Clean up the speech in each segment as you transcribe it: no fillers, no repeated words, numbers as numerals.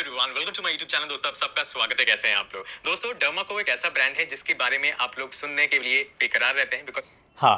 Everyone, welcome to my YouTube channel. दोस्तों, आप सबका स्वागत है। कैसे हैं आप लोग? दोस्तों, डर्माको एक ऐसा ब्रांड है जिसके बारे में आप लोग सुनने के लिए बेकरार रहते हैं बिकॉज हाँ,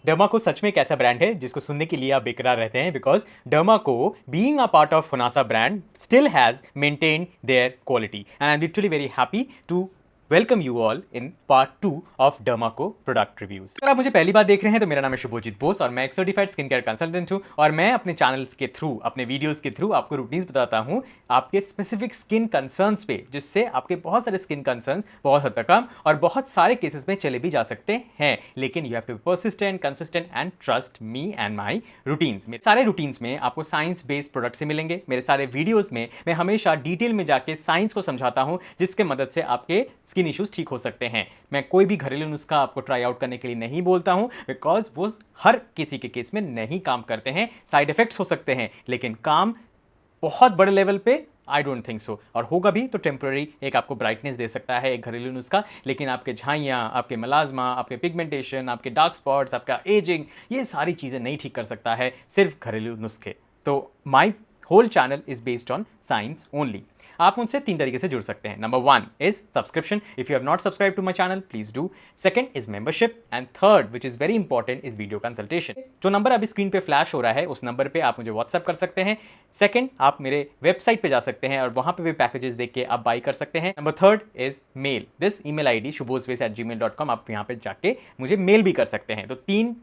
डर्माको सच में एक ऐसा ब्रांड है जिसको सुनने के लिए आप बेकरार रहते हैं because Dermaco being a part of Honasa brand still has maintained their quality and I am literally very happy to welcome you all in part 2 of Dermaco product reviews. अगर आप मुझे पहली बार देख रहे हैं तो मेरा नाम है शुभोजीत बोस और मैं एक सर्टिफाइड स्किन केयर कंसल्टेंट हूं और मैं अपने चैनल्स के थ्रू, अपने वीडियोस के थ्रू आपको रूटीन्स बताता हूं आपके स्पेसिफिक स्किन कंसर्न्स पे, जिससे आपके बहुत सारे स्किन कंसर्न्स बहुत हद तक कम और बहुत सारे केसेस में चले भी जा सकते हैं। लेकिन you have to be persistent, consistent and trust me and my routines. मेरे सारे रूटीन्स में आपको साइंस बेस्ड प्रोडक्ट से मिलेंगे। मेरे सारे वीडियोज में मैं हमेशा डिटेल में जाके साइंस को समझाता हूं जिसके मदद से आपके स्किन इश्यूज ठीक हो सकते हैं। मैं कोई भी घरेलू नुस्खा आपको ट्राई आउट करने के लिए नहीं बोलता हूं बिकॉज वो हर किसी के केस में नहीं काम करते हैं। साइड इफेक्ट्स हो सकते हैं लेकिन काम बहुत बड़े लेवल पे आई डोंट थिंक सो, और होगा भी तो टेम्पररी एक आपको ब्राइटनेस दे सकता है एक घरेलू नुस्खा, लेकिन आपके झाइयाँ, आपके मलाजमा, आपके पिगमेंटेशन, आपके डार्क स्पॉट्स, आपका एजिंग, ये सारी चीज़ें नहीं ठीक कर सकता है सिर्फ घरेलू नुस्खे। तो my whole channel is based on science only. आप मुझसे 3 तरीके से जुड़ सकते हैं। Number 1 is subscription, if you have not subscribe to my channel please do. Second is membership and third which is very important is video consultation. जो number अभी screen पे फ्लैश हो रहा है उस नंबर पे आप मुझे व्हाट्सएप कर सकते हैं। सेकंड, आप मेरे वेबसाइट पे जा सकते हैं और वहां पे भी पैकेजेस देख के आप बाई कर सकते हैं। Number third is male, this email ID shubhosves@gmail.com, आप यहाँ पे जाके मुझे मेल भी कर सकते हैं। तो 3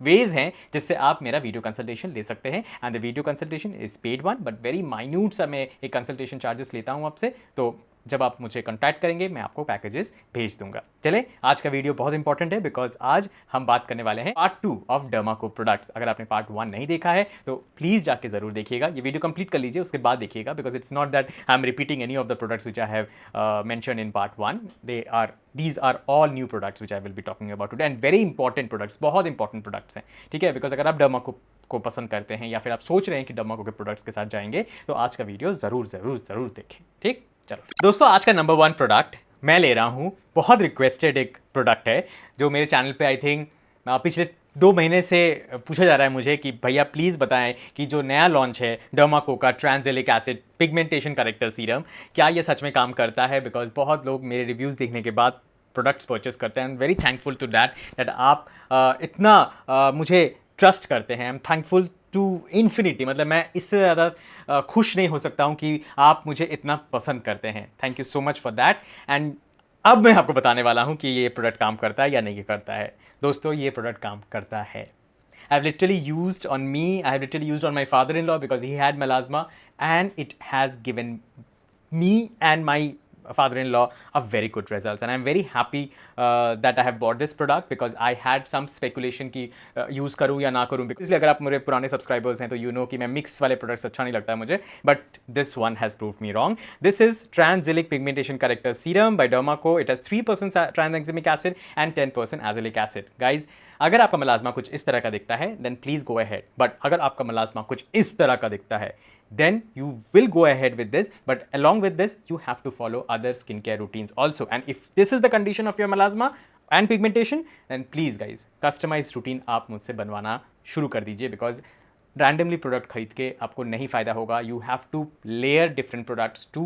वेज हैं जिससे आप मेरा वीडियो कंसल्टेशन ले सकते हैं and the video consultation is paid one but very minute सा मैं एक कंसल्टेशन चार्जेस लेता हूं आपसे। तो जब आप मुझे कॉन्टैक्ट करेंगे मैं आपको पैकेजेस भेज दूंगा। चले, आज का वीडियो बहुत इंपॉर्टेंट है बिकॉज आज हम बात करने वाले हैं पार्ट 2 ऑफ डर्माको प्रोडक्ट्स। अगर आपने पार्ट 1 नहीं देखा है तो प्लीज जाके जरूर देखिएगा, ये वीडियो कंप्लीट कर लीजिए उसके बाद देखिएगा because it's not that I am repeating any of the products which I have mentioned in part 1। These are all new products which I will be talking about today and very important products, बहुत important products हैं, ठीक है। Because अगर आप Dermaco को पसंद करते हैं या फिर आप सोच रहे हैं कि डर्माको के प्रोडक्ट्स के साथ जाएंगे तो आज का वीडियो जरूर जरूर जरूर देखें, ठीक। चलो दोस्तों, आज का नंबर 1 प्रोडक्ट मैं ले रहा हूँ, बहुत रिक्वेस्टेड एक प्रोडक्ट है जो मेरे चैनल पे आई थिंक पिछले 2 महीने से पूछा जा रहा है मुझे कि भैया प्लीज़ बताएं कि जो नया लॉन्च है डर्माको का ट्रांसजेलिक एसिड पिगमेंटेशन करेक्टर सीरम, क्या ये सच में काम करता है। बिकॉज बहुत लोग मेरे रिव्यूज़ देखने के बाद प्रोडक्ट्स परचेस करते हैं। I am very thankful to that आप इतना मुझे ट्रस्ट करते हैं। I am thankful to infinity, मतलब मैं इससे ज़्यादा खुश नहीं हो सकता हूँ कि आप मुझे इतना पसंद करते हैं। Thank you so much for that. And अब मैं आपको बताने वाला हूँ कि ये प्रोडक्ट काम करता है या नहीं करता है। दोस्तों, ये प्रोडक्ट काम करता है। I have literally used on me, I have literally used on my father-in-law because he had melasma and it has given me and my father-in-law a very good results and I'm very happy that I have bought this product because I had some speculation कि use करूँ या ना करूँ। इसलिए अगर आप मेरे पुराने सब्सक्राइबर्स हैं तो you know कि मैं मिक्स वाले प्रोडक्ट्स अच्छा नहीं लगता है मुझे, but this one has proved me wrong. This is Tranxilic Pigmentation Corrector Serum by Dermaco. It has 3% tranexamic acid and 10% azelaic acid. Guys, अगर आपका मलाजमा कुछ इस तरह का दिखता है then please go ahead, but अगर आपका मलाजमा कुछ इस तरह का दिखता है then you will go ahead with this, but along with this you have to follow other skincare routines also, and if this is the condition of your melasma and pigmentation then please guys customized routine आप मुझसे बनवाना शुरू कर दीजिए because randomly product खरीद के आपको नहीं फायदा होगा। You have to layer different products to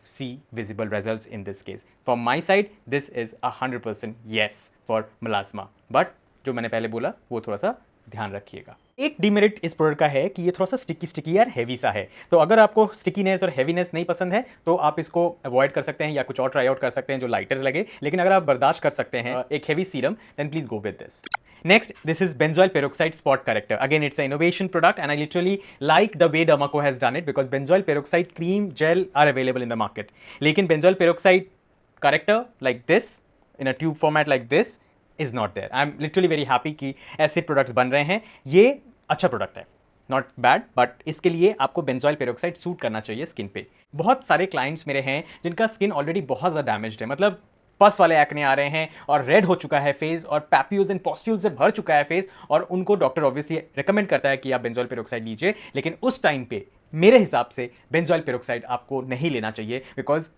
see visible results in this case. From my side this is 100% yes for melasma, but जो मैंने पहले बोला वो थोड़ा सा ध्यान रखिएगा। एक डिमेरिट इस प्रोडक्ट का है कि ये थोड़ा सा स्टिकी और हैवी सा है, तो अगर आपको स्टिकीनेस और हैवीनेस नहीं पसंद है तो आप इसको अवॉइड कर सकते हैं या कुछ और ट्राई आउट कर सकते हैं जो लाइटर लगे। लेकिन अगर आप बर्दाश्त कर सकते हैं एक heavy serum then please go with this. Next, this is benzoyl peroxide spot corrector. Again, it's an innovation product and I literally like the way Dermaco has done it because benzoyl peroxide cream gel are available in the market. लेकिन benzoyl peroxide corrector like this in a tube format like this is not there. I'm literally very happy कि ऐसे products बन रहे हैं। ये अच्छा product है, not bad, but इसके लिए आपको बेंजोइल पेरोक्साइड सूट करना चाहिए स्किन पे। बहुत सारे क्लाइंट्स मेरे हैं जिनका स्किन ऑलरेडी बहुत ज़्यादा डैमेज्ड है, मतलब पस वाले एक्ने आ रहे हैं और रेड हो चुका है फेस और पैप्यूल्स एंड पॉस्ट्यूल्स से भर चुका है फेस, और उनको डॉक्टर ऑब्वियसली रेकमेंड करता है कि आप बेंजोइल पेरोक्साइड लीजिए। लेकिन उस टाइम पे मेरे हिसाब से बेंजोइल पेरोक्साइड आपको नहीं लेना चाहिए बिकॉज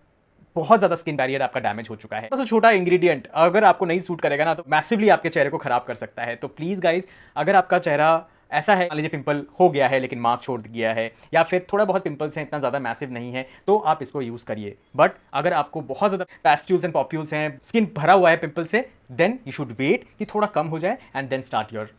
बहुत ज़्यादा स्किन बैरियर आपका डैमेज हो चुका है। तो छोटा इंग्रेडिएंट अगर आपको नहीं सूट करेगा ना तो मैसिवली आपके चेहरे को खराब कर सकता है। तो प्लीज़ गाइज, अगर आपका चेहरा ऐसा है, मान लीजिए पिंपल हो गया है लेकिन मार्क छोड़ गया है, या फिर थोड़ा बहुत पिंपल्स हैं, इतना ज़्यादा मैसिव नहीं है, तो आप इसको यूज़ करिए। बट अगर आपको बहुत ज़्यादा पैस्ट्यूल्स एंड पॉप्यूल्स हैं, स्किन भरा हुआ है पिंपल से, देन यू शुड वेट कि थोड़ा कम हो जाए and then start your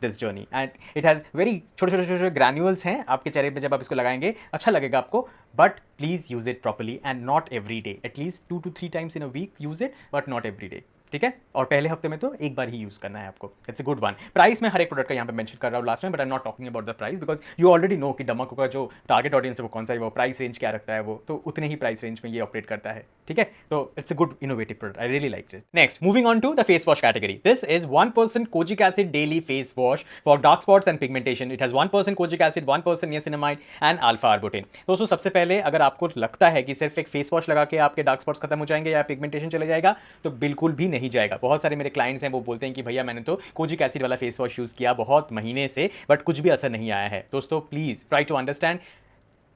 this journey. And it has very छोटे छोटे छोटे ग्रैन्यूल्स हैं आपके चेहरे पे, जब आप इसको लगाएंगे अच्छा लगेगा आपको, but please use it properly and not every day, at least 2 to 3 times in a week use it, but not every day, ठीक है। और पहले हफ्ते में तो एक बार ही यूज़ करना है आपको। It's a good one. Price मैं हर एक प्रोडक्ट का यहाँ पे मेंशन कर रहा हूँ लास्ट में, but I am not talking about the price because you already no कि डमाको का जो टारगेट ऑडियंस है वो कौन सा है, वो प्राइस रेंज क्या रखता है, वो तो उतने ही प्राइस रेंज में ये ऑपरेट करता है, ठीक है। तो it's a good innovative product, I really like it. Next, moving on to the face wash category, this is 1% kojic acid daily face wash for dark spots and pigmentation. It has 1% kojic acid, 1% niacinamide and alpha arbutin. दोस्तों सबसे पहले अगर आपको लगता है कि सिर्फ एक फेस वॉश लगा के आपके डार्क स्पॉट्स खत्म हो जाएंगे या पिगमेंटेशन चले जाएगा, तो बिल्कुल भी नहीं जाएगा। बहुत सारे मेरे क्लाइंट्स हैं वो बोलते हैं कि भैया मैंने तो कोजिक एसिड वाला फेस वॉश यूज़ किया बहुत महीने से, बट कुछ भी असर नहीं आया है। दोस्तों प्लीज़ ट्राई टू अंडरस्टैंड,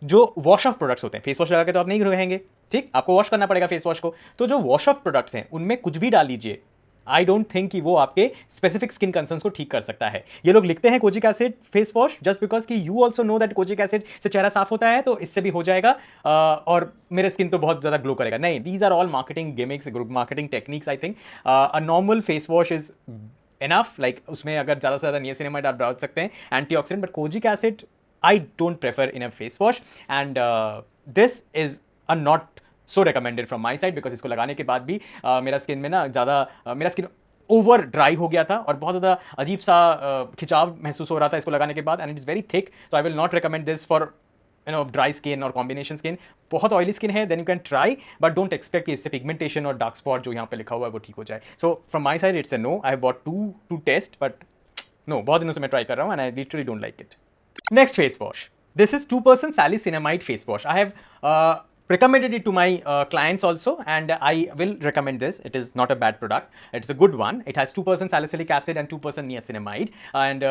जो वॉश ऑफ प्रोडक्ट्स होते हैं, फेस वॉश लगा के तो आप नहीं रहेंगे, ठीक, आपको वॉश करना पड़ेगा फेस वॉश को, तो जो वॉश ऑफ प्रोडक्ट्स हैं उनमें कुछ भी डाल लीजिए, आई डोंट थिंक कि वो आपके स्पेसिफिक स्किन कंसर्न्स को ठीक कर सकता है। ये लोग लिखते हैं kojic acid face wash just because कि you also know that kojic acid से चेहरा साफ होता है, तो इससे भी हो जाएगा और मेरे स्किन तो बहुत ज़्यादा ग्लो करेगा। नहीं, these are all marketing gimmicks, marketing techniques. I think a normal face wash is enough, like उसमें अगर ज़्यादा से ज़्यादा नियासिनामाइड आप डाल सकते हैं, antioxidant, but kojic acid I don't prefer in a face wash, and this is a not so recommended from my side because इसको लगाने के बाद भी मेरा स्किन में ना ज़्यादा मेरा स्किन ओवर ड्राई हो गया था और बहुत ज़्यादा अजीब सा खिंचाव महसूस हो रहा था इसको लगाने के बाद, and it is very thick, so I will not recommend this for dry skin और कॉम्बिनेशन स्किन। बहुत ऑयली स्किन है then you can try, but don't expect कि इससे पिगमेंटेशन और डार्क स्पॉट जो यहाँ पे लिखा हुआ है वो ठीक हो जाए। So from my side it's a no. I have bought to test, but no, बहुत दिनों से मैं ट्राई कर रहा हूँ and I literally don't like it. Next face wash. This is 2% salicylamide face wash. I have recommended it to my clients also, and I will recommend this. It is not a bad product. It's a good one. It has 2% salicylic acid and 2% niacinamide, and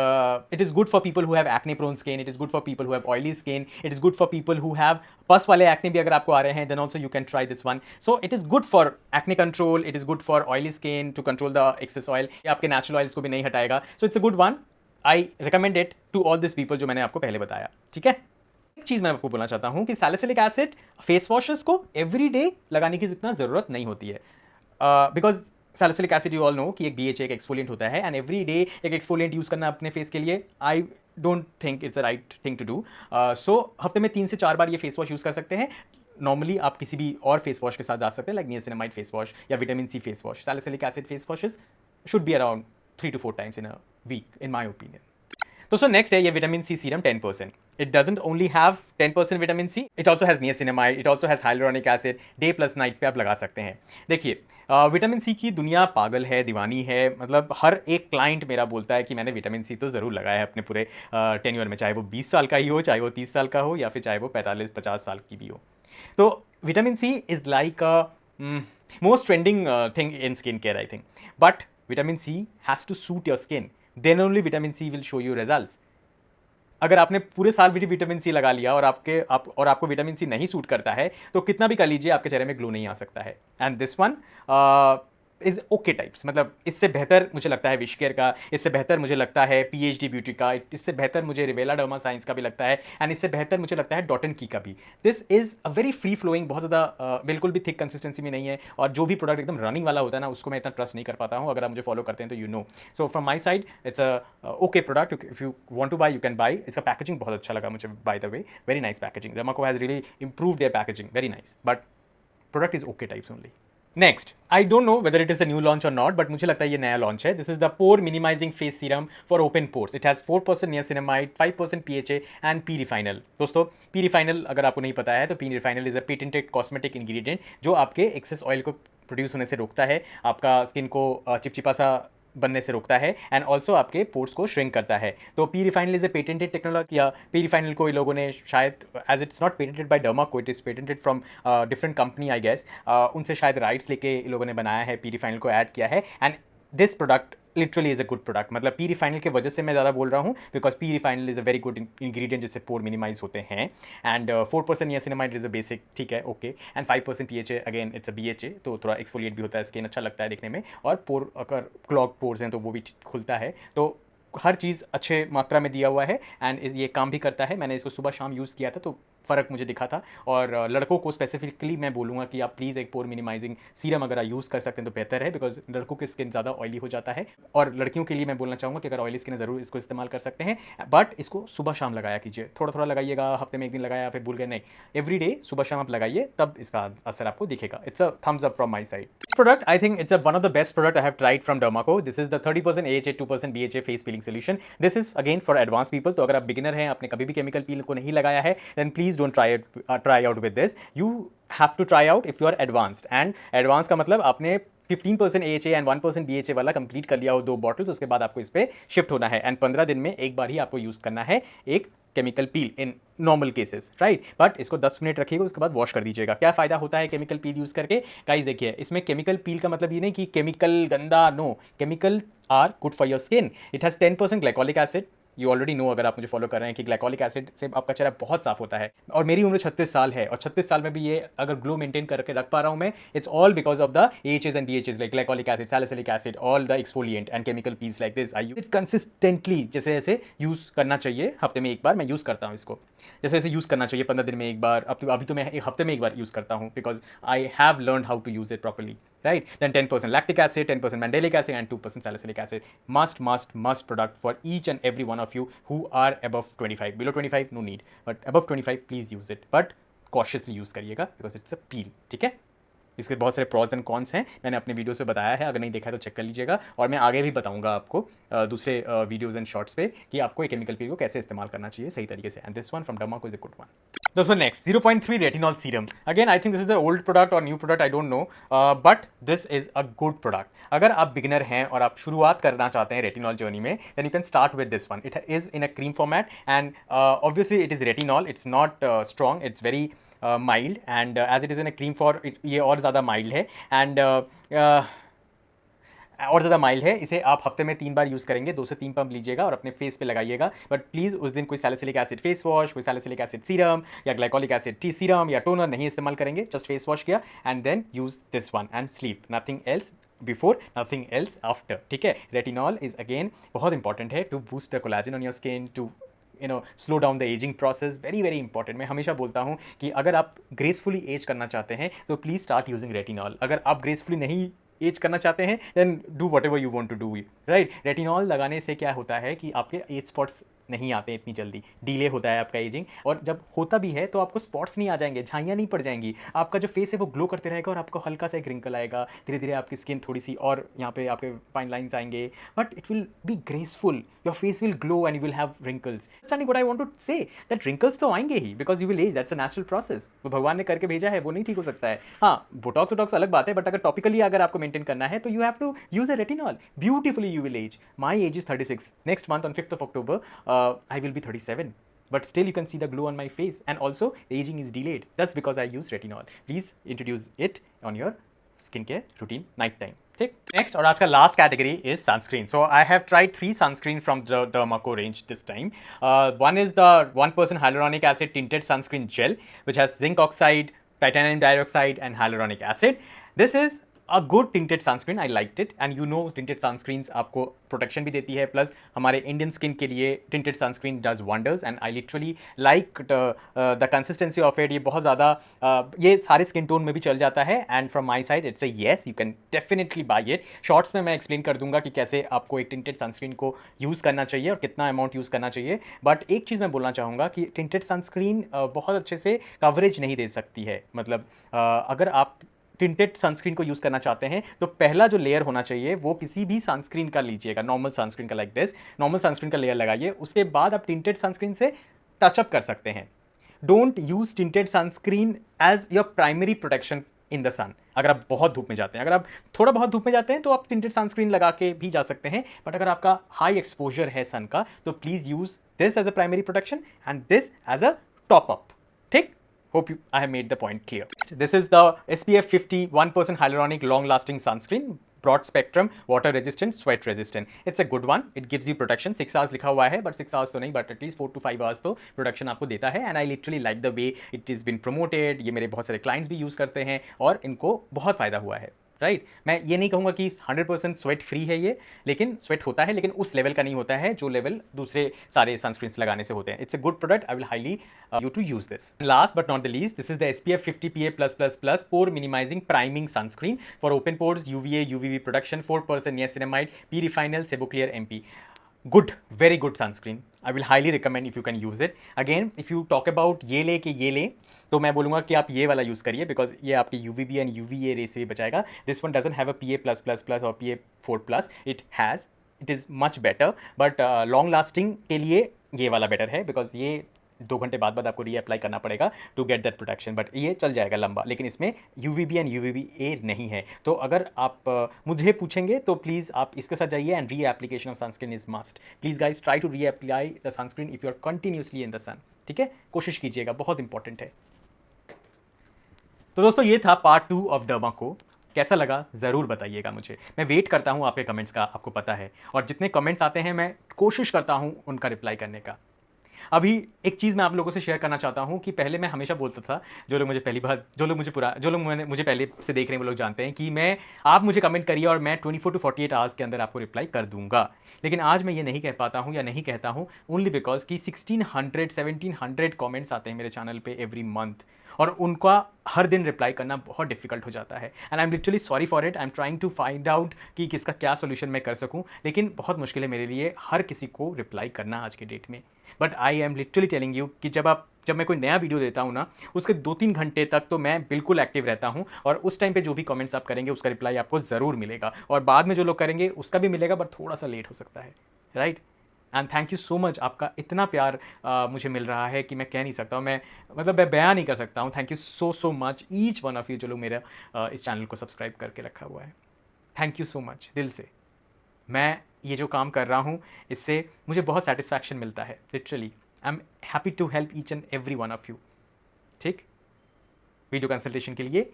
it is good for people who have acne prone skin. It is good for people who have oily skin. It is good for people who have pus वाले acne भी अगर आपको आ रहे हैं, then also you can try this one. So it is good for acne control. It is good for oily skin to control the excess oil. ये आपके natural oils को भी नहीं हटाएगा. So it's a good one. I recommend it to all this people जो मैंने आपको पहले बताया, ठीक है। एक चीज़ मैं आपको बोलना चाहता हूँ कि सैलिसिलिक एसिड फेस वॉशेस को एवरी डे लगाने की जितना ज़रूरत नहीं होती है, because salicylic acid you all know कि एक BHA एक एक्सफोलिएंट होता है, एंड एवरी डे एक एक्सफोलिएंट यूज़ करना अपने फेस के लिए I don't think it's a right thing to do. So हफ्ते में 3 से 4 बार ये फेस वॉश यूज़ कर सकते हैं। नॉर्मली आप किसी भी और फेस वॉश के साथ जा सकते हैं, लाइक नियासिनामाइड फेस वॉश या vitamin C face wash. Salicylic acid face washes should be around 3 to 4 times in a week in my opinion. तो नेक्स्ट है ये vitamin C serum 10%। It doesn't only have 10% vitamin C, it also has niacinamide, it also has hyaluronic acid. Day plus night पे आप लगा सकते हैं। देखिए vitamin C की दुनिया पागल है, दीवानी है, मतलब हर एक क्लाइंट मेरा बोलता है कि मैंने विटामिन C तो ज़रूर लगाया है अपने पूरे टेन्योर में, चाहे वो 20 साल का ही हो, चाहे वो 30 साल का हो, या फिर चाहे वो 45-50 साल की भी हो। तो vitamin C is like a most trending thing in skin care I think, but vitamin C has to suit your skin, then only vitamin C will show you results. अगर आपने पूरे साल भी विटामिन C लगा लिया और आपको vitamin C नहीं सूट करता है, तो कितना भी कर लीजिए आपके चेहरे में ग्लो नहीं आ सकता है। And this one is okay types, मतलब इससे बेहतर मुझे लगता है विश केयर का, इससे बेहतर मुझे लगता है PhD ब्यूटी का, इससे बेहतर मुझे रिवेला डर्मा साइंस का भी लगता है, एंड इससे बेहतर मुझे लगता है डॉट एंड की का भी। This is a very free flowing, बहुत ज़्यादा बिल्कुल भी थिक कंसिस्टेंसी में नहीं है, और जो भी प्रोडक्ट एकदम रनिंग वाला होता है ना, उसको मैं इतना ट्रस्ट नहीं कर पाता हूँ। अगर आप मुझे फॉलो करते हैं तो you know. So from my side it's a okay product, if you want to buy you can buy. इसका पैकेजिंग बहुत अच्छा लगा मुझे, by the way, very nice packaging. Dermaco has really improve their packaging, very nice, but product is okay types only. Next, I don't know whether it is a new launch और not, but मुझे लगता है ये नया launch है। This is the pore minimising face serum for open pores. It has 4% niacinamide, 5% PHA and P refinyl. दोस्तों P refinyl अगर आपको नहीं पता है तो P refinyl is a patented cosmetic ingredient जो आपके एक्सेस ऑयल को प्रोड्यूस होने से रोकता है, आपका स्किन को चिपचिपा सा बनने से रोकता है, एंड ऑल्सो आपके पोर्स को श्रिंक करता है। तो P refinyl is a patented technology. या पी रिफाइनल को इन लोगों ने शायद, as it's not patented by Dermaco, it is patented from different company I guess, उनसे शायद राइट्स लेके इन लोगों ने बनाया है, पी रिफाइनल को ऐड किया है, and this product literally is a good product. मतलब पी रिफाइनल की वजह से मैं ज़्यादा बोल रहा हूँ, because P refinyl is a very good ingredient जिससे पोर मिनिमाइज होते हैं, and 4% niacinamide is a basic, ठीक है, okay, and 5% PHA, again it's a BHA, तो थोड़ा एक्सफोलिएट भी होता है, स्किन अच्छा लगता है देखने में, और पोर अगर क्लॉग पोर्स हैं तो वो भी खुलता है। तो हर चीज़ अच्छे मात्रा में दिया हुआ है एंड ये काम भी करता है। मैंने इसको सुबह शाम यूज़ किया था तो फ़र्क मुझे दिखा था। और लड़कों को स्पेसिफिकली मैं बोलूँगा कि आप प्लीज़ एक पोर मिनिमाइजिंग सीरम अगर आप यूज़ कर सकते हैं तो बेहतर है, बिकॉज लड़कों की स्किन ज़्यादा ऑयली हो जाता है। और लड़कियों के लिए मैं बोलना चाहूँगा कि अगर ऑयली स्किन है ज़रूर इसको इस्तेमाल कर सकते हैं, बट इसको सुबह शाम लगाया कीजिए। थोड़ा थोड़ा लगाइएगा, हफ्ते में एक दिन लगाया फिर भूल गए, नहीं, एवरी डे सुबह शाम आप लगाइए, तब इसका असर आपको दिखेगा। It's a thumbs up from my side. Product, I think it's one of the best product I have tried from Dermaco. This is the 30% AHA 2% BHA face peeling solution. This is again for advanced people. तो अगर आप beginner हैं, आपने कभी भी chemical peel को नहीं लगाया है, then please don't try out with this. You have to try out if you are advanced. And advanced का मतलब आपने 15% AHA and 1% BHA वाला कंप्लीट कर लिया हो 2 बॉटल्स, उसके बाद आपको इस पर शिफ्ट होना है एंड 15 दिन में एक बार ही आपको यूज़ करना है एक chemical peel in normal cases, right. But इसको 10 मिनट रखिएगा, उसके बाद वॉश कर दीजिएगा। क्या फ़ायदा होता है केमिकल पील यूज़ करके? गाइस देखिए, इसमें केमिकल पील का मतलब ये नहीं कि केमिकल गंदा, no, chemical are good for your skin. It has 10% glycolic acid. You already know, अगर आप मुझे फॉलो कर रहे हैं, कि ग्लाइकोलिक एसिड से आपका चेहरा बहुत साफ होता है। और मेरी उम्र 36 साल है और 36 साल में भी ये अगर ग्लो मेंटेन करके रख पा रहा हूँ मैं, it's all because of the AHAs and BHAs like glycolic acid, salicylic acid, all the exfoliant and chemical peels like this. I use it consistently, जैसे जैसे यूज़ करना चाहिए। हफ्ते में एक बार मैं यूज़ करता हूँ इसको, जैसे जैसे यूज़ करना चाहिए 15 दिन में एक बार। अभी तो मैं एक हफ्ते में एक बार यूज़ करता हूँ, because I have learn how to use it properly, right? Then 10% lactic acid, 10% mandelic acid, and 2% salicylic acid. Must product for each and every one of you who are above 25. Below 25, no need. But above 25, please use it. But cautiously use करिएगा, because it's a peel. ठीक है? इसके बहुत सारे pros and cons हैं, मैंने अपने video से बताया है, अगर नहीं देखा है तो चेक कर लीजिएगा। और मैं आगे भी बताऊंगा आपको दूसरे वीडियोज़ एंड शॉर्ट्स पे कि आपको एक केमिकल पील को कैसे इस्तेमाल करना चाहिए सही तरीके से। And this one from Dermaco is a good one. दोस्तों next 0.3 retinol serum. Again I think this is a old product और new product, I don't know, but this is a good product. अगर आप beginner हैं और आप शुरुआत करना चाहते हैं रेटिनॉल जर्नी में, then you can start with this one. It is in a cream format and obviously it is retinol, it's not strong, it's very mild and as it is in a cream for, ये और ज़्यादा mild है and और ज़्यादा mild है। इसे आप हफ्ते में 3 बार यूज़ करेंगे, 2 से 3 पंप लीजिएगा और अपने फेस पे लगाइएगा। बट प्लीज़ उस दिन कोई सैलिसिलिक एसिड फेस वॉश, कोई सैलिसिलिक एसिड सीरम या ग्लाइकोलिक एसिड टी सीरम या टोनर नहीं इस्तेमाल करेंगे। जस्ट फेस वॉश किया and then use this one and sleep, nothing else before, nothing else after. ठीक है, रेटिनॉल इज अगेन बहुत इंपॉर्टेंट है to boost the collagen on your skin, to slow down the aging process, very very important. मैं हमेशा बोलता हूँ कि अगर आप ग्रेसफुली एज करना चाहते हैं तो प्लीज़ स्टार्ट यूजिंग रेटिनॉल। अगर आप ग्रेसफुली नहीं एज करना चाहते हैं then do whatever you want to do, right. Retinol लगाने से क्या होता है कि आपके एज स्पॉट्स नहीं आते इतनी जल्दी, डिले होता है आपका एजिंग, और जब होता भी है तो आपको स्पॉट्स नहीं आ जाएंगे, झाइयाँ नहीं पड़ जाएंगी, आपका जो फेस है वो ग्लो करते रहेगा और आपको हल्का सा एक रिंकल आएगा, धीरे धीरे आपकी स्किन थोड़ी सी और यहाँ पे आपके फाइन लाइंस आएंगे, but it will be graceful, your face will glow and you will have wrinkles. Understanding what I want to say, that wrinkles तो आएंगे ही because you will age, that's a natural process, वो भगवान ने करके भेजा है, वो नहीं ठीक हो सकता है। हाँ, बोटॉक्स वोटॉक्स अलग बात है, बट अगर टॉपिकली अगर आपको मेंटेन करना है तो you have to use a retinol, beautifully you will age. My age is 36, next month on 5th of October I will be 37, but still you can see the glow on my face, and also the aging is delayed. That's because I use retinol. Please introduce it on your skincare routine night time. ठीक, next और आज का last category is sunscreen. So I have tried 3 sunscreen from the Dermaco range this time. One is the 1% hyaluronic acid tinted sunscreen gel, which has zinc oxide, titanium dioxide, and hyaluronic acid. This is a good tinted sunscreen. I liked it, and you know tinted sunscreens आपको protection भी देती है, plus हमारे Indian skin के लिए tinted sunscreen does wonders, and I literally like the consistency of it. ये बहुत ज़्यादा ये सारे स्किन टोन में भी चल जाता है, and from my side it's a yes, you can definitely buy it. Shorts में मैं एक्सप्लेन कर दूंगा कि कैसे आपको एक tinted sunscreen को यूज़ करना चाहिए और कितना अमाउंट यूज़ करना चाहिए। बट एक चीज़ मैं बोलना चाहूँगा कि tinted sunscreen बहुत अच्छे से कवरेज नहीं दे सकती है। मतलब अगर आप टिंटेड सनस्क्रीन को यूज़ करना चाहते हैं तो पहला जो लेयर होना चाहिए वो किसी भी सनस्क्रीन का लीजिएगा, नॉर्मल सनस्क्रीन का, लाइक दिस नॉर्मल सनस्क्रीन का लेयर लगाइए, उसके बाद आप टिंटेड सनस्क्रीन से टचअप कर सकते हैं। Don't use tinted sunscreen as your primary protection in the sun. अगर आप बहुत धूप में जाते हैं, अगर आप थोड़ा बहुत धूप में जाते हैं तो आप टिंटेड सनस्क्रीन लगा के भी जा सकते हैं, बट अगर आपका हाई एक्सपोजर है सन का तो please use this as a primary protection and this as a top up. ठीक, hope I have made the point clear. This is the SPF 50 1% hyaluronic long lasting sunscreen, broad spectrum, water resistant, sweat resistant. It's a good one. It gives you protection. 6 hours लिखा हुआ है, but 6 hours तो नहीं, but at least 4 to 5 hours तो protection आपको देता है, and I literally like the way it is been promoted. ये मेरे बहुत सारे clients भी use करते हैं और इनको बहुत फ़ायदा हुआ है। राइट मैं ये नहीं कहूँगा कि 100% स्वेट फ्री है ये, लेकिन स्वेट होता है, लेकिन उस लेवल का नहीं होता है जो लेवल दूसरे सारे सनस्क्रीन्स लगाने से होते हैं. It's a good product. I will highly you to use this. Last but not the least, this is the SPF 50 PA+++ pore minimizing priming sunscreen for open pores, UVA UVB production, 4% niacinamide, P-refinal, Seboclear MP. Good, very good sunscreen. I will highly recommend if you can use it. Again, if you talk about ये ले तो मैं बोलूँगा कि आप ये वाला use करिए, बिकॉज ये आपकी UVB एंड UVA रे से भी बचाएगा. This one doesn't have a PA+++ और PA4+. It is much better, but long lasting के लिए ये वाला बेटर है, बिकॉज ये 2 घंटे बाद आपको रीअप्लाई करना पड़ेगा to get that protection. But ये चल जाएगा लंबा, लेकिन इसमें UVB एंड UVBA नहीं है. तो अगर आप मुझे पूछेंगे तो प्लीज़ आप इसके साथ जाइए. And reapplication of sunscreen is must. Please guys try to reapply the sunscreen if you are continuously in the sun. ठीक है, कोशिश कीजिएगा, बहुत इंपॉर्टेंट है. तो दोस्तों ये था पार्ट 2 ऑफ डर्मा-को. कैसा लगा ज़रूर बताइएगा मुझे. मैं वेट करता हूँ आपके कमेंट्स का, आपको पता है, और जितने कमेंट्स आते हैं मैं कोशिश करता हूँ उनका रिप्लाई करने का. अभी एक चीज़ मैं आप लोगों से शेयर करना चाहता हूँ कि पहले मैं हमेशा बोलता था, जो लोग मुझे पहले से देख रहे हैं वो लोग जानते हैं कि आप मुझे कमेंट करिए और मैं 24 to 48 आवर्स के अंदर आपको रिप्लाई कर दूंगा. लेकिन आज मैं ये नहीं कह पाता हूँ या नहीं कहता हूँ, ओनली बिकॉज कि 1600-1700 कमेंट्स आते हैं मेरे चैनल पे एवरी मंथ, और उनका हर दिन रिप्लाई करना बहुत डिफिकल्ट हो जाता है. And I am literally sorry for it. I am trying to find out कि किसका क्या सोल्यूशन मैं कर सकूं, लेकिन बहुत मुश्किल है मेरे लिए हर किसी को रिप्लाई करना आज के डेट में. But I am literally telling you कि जब मैं कोई नया वीडियो देता हूँ ना, उसके 2-3 घंटे तक तो मैं बिल्कुल एक्टिव रहता हूँ, और उस टाइम पे जो भी कमेंट्स आप करेंगे उसका रिप्लाई आपको ज़रूर मिलेगा, और बाद में जो लोग करेंगे उसका भी मिलेगा, बट थोड़ा सा लेट हो सकता है. Right. And thank you so much. आपका इतना प्यार मुझे मिल रहा है कि मैं कह नहीं सकता हूँ, मैं बयान नहीं कर सकता हूँ. Thank you so much each one of you जो लोग मेरा इस चैनल को सब्सक्राइब करके रखा हुआ है. थैंक यू सो मच दिल से. मैं ये जो काम कर रहा हूँ इससे मुझे बहुत सेटिस्फैक्शन मिलता है. Literally I am happy to help each and every one of you. ठीक, वीडियो कंसल्टेशन के लिए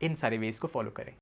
इन सारे वेज को फॉलो करें.